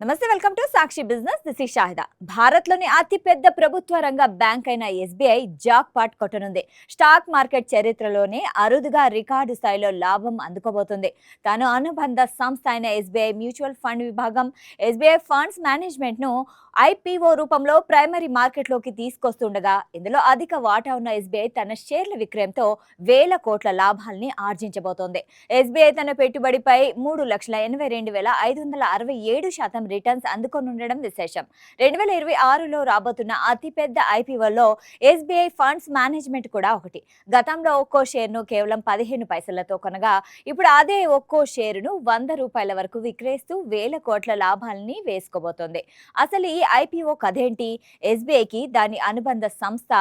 నమస్తే, welcome to Sakshi Business. This is Shahida. భారత్లోని అతిపెద్ద ప్రభుత్వ రంగ బ్యాంక్ అయిన ఎస్బీఐ జాక్ పాట్ కొట్టనుంది. స్టాక్ మార్కెట్ చరిత్రలోనే అరుదుగా రికార్డు స్థాయిలో లాభం అందుకోబోతుంది. తాను అనుబంధ సంస్థ అయిన ఎస్బీఐ మ్యూచువల్ ఫండ్ విభాగం ఎస్బీఐ ఫండ్స్ మేనేజ్మెంట్ ను ఐపీఓ రూపంలో ప్రైమరీ మార్కెట్లోకి తీసుకొస్తుండగా ఇందులో అధిక వాటా ఉన్న ఎస్బీఐ తన షేర్ల విక్రయంతో వేల కోట్ల లాభాల్ని ఆర్జించబోతోంది. ఎస్బీఐ తన పెట్టుబడిపై 3,82,567% రిటర్న్స్ అందుకొనుండడం విశేషం. 2026లో రాబోతున్న అతిపెద్ద ఐపీఓలో ఎస్బీఐ ఫండ్స్ మేనేజ్మెంట్ కూడా ఒకటి. గతంలో ఒక్కో షేర్ను కేవలం 15 పైసలతో కొనగా ఇప్పుడు అదే ఒక్కో షేరును 100 రూపాయల వరకు విక్రయిస్తూ వేల కోట్ల లాభాలని వేసుకోబోతోంది. అసలు ఈ ఐపీఓ కథేంటి? ఎస్బీఐకి దాని అనుబంధ సంస్థ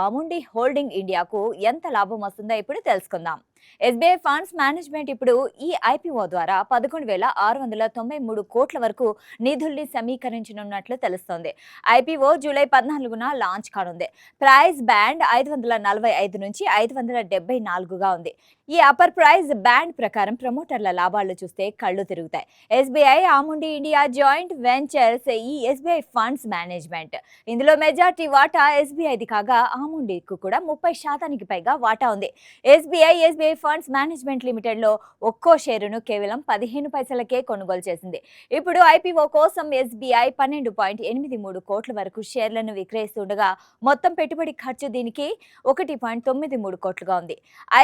ఆముండి హోల్డింగ్ ఇండియాకు ఎంత లాభం వస్తుందో ఇప్పుడు తెలుసుకుందాం. ఎస్బీఐ ఫండ్స్ మేనేజ్మెంట్ ఇప్పుడు ఈ ఐపీఓ ద్వారా 11,693 కోట్ల వరకు నిధుల్ని సమీకరించనున్నట్లు తెలుస్తోంది. ఐపీఓ జూలై 14న లాంచ్ కానుంది. ప్రైస్ బ్యాండ్ 545 నుంచి 574గా ఉంది. ఈ అప్పర్ ప్రైస్ బ్యాండ్ ప్రకారం ప్రమోటర్ల లాభాలు చూస్తే కళ్ళు తిరుగుతాయి. ఎస్బీఐ ఆముండి ఇండియా జాయింట్ వెంచర్స్ ఈ ఎస్బీఐ ఫండ్స్ మేనేజ్మెంట్. ఇందులో మెజార్టీ వాటా ఎస్బీఐది కాగా ఆముండికు కూడా 30% పైగా వాటా ఉంది. ఎస్బీఐ ఫండ్స్ మేనేజ్మెంట్ లిమిటెడ్ లో ఒక్కో షేరును కేవలం 15 పైసలకే కొనుగోలు చేసింది. ఇప్పుడు ఐపీఓ కోసం ఎస్బీఐ 12.83 కోట్ల వరకు షేర్లను విక్రయిస్తుండగా మొత్తం పెట్టుబడి ఖర్చు దీనికి 1.93 కోట్లుగా ఉంది.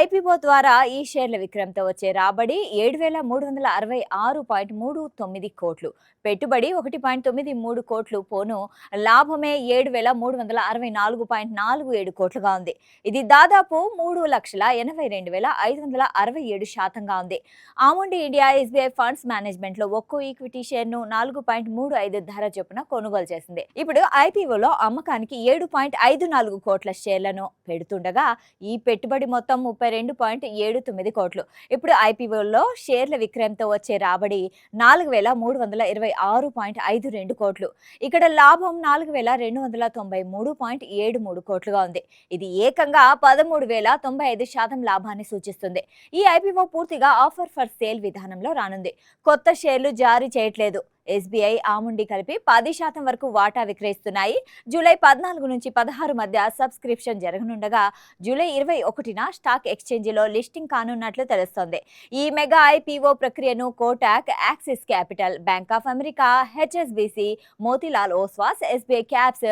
ఐపీఓ ద్వారా ఈ షేర్ల విక్రయంతో వచ్చే రాబడి 7,366.39 కోట్లు, పెట్టుబడి 1.93 కోట్లు పోను లాభమే 7,364.47 కోట్లుగా ఉంది. ఇది దాదాపు 3,82,567% ఉంది. ఆముండి ఇండియా ఎస్బీఐ ఫండ్స్ మేనేజ్మెంట్ లో ఒక్కో ఈక్విటీ షేర్ ను 4.35 ధర చొప్పున కొనుగోలు చేసింది. ఇప్పుడు ఐపీఓలో అమ్మకానికి 7.54 కోట్ల షేర్లను పెడుతుండగా ఈ పెట్టుబడి మొత్తం 32.79 కోట్లు. ఇప్పుడు ఐపీఓలో షేర్ల విక్రయంతో వచ్చే రాబడి 4,326.52 కోట్లు. ఇక్కడ లాభం 4,293.73 కోట్లుగా ఉంది. ఇది ఏకంగా 13,095% లాభాన్ని సూచిస్తుంది. ఈ ఐపీఓ పూర్తిగా ఆఫర్ ఫర్ సేల్ విధానంలో రానుంది. కొత్త షేర్లు జారీ చేయట్లేదు. ఎస్బీఐ ఆముండి కలిపి 10% వరకు వాటా విక్రయిస్తున్నాయి. జూలై 14 నుంచి 16 మధ్య సబ్స్క్రిప్షన్ జరగనుండగా జూలై 21న స్టాక్ ఎక్స్చేంజిలో లిస్టింగ్ కానున్నట్లు తెలుస్తోంది. ఈ మెగా ఐపీఓ ప్రక్రియను Kotak, Axis Capital, Bank of America, HSBC, Motilal Oswal, SBI Caps,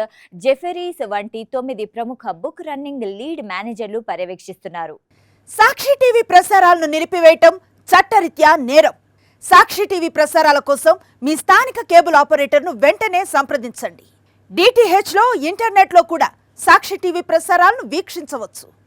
Jefferies వంటి 9 ప్రముఖ బుక్ రన్నింగ్ లీడ్ మేనేజర్లు పర్యవేక్షిస్తున్నారు. సాక్షి టీవీ ప్రసారాలను నిలిపివేయటం చట్టరీత్యా నేరం. సాక్షి టీవీ ప్రసారాల కోసం మీ స్థానిక కేబుల్ ఆపరేటర్ను వెంటనే సంప్రదించండి. డిటిహెచ్లో, ఇంటర్నెట్లో కూడా సాక్షి టీవీ ప్రసారాలను వీక్షించవచ్చు.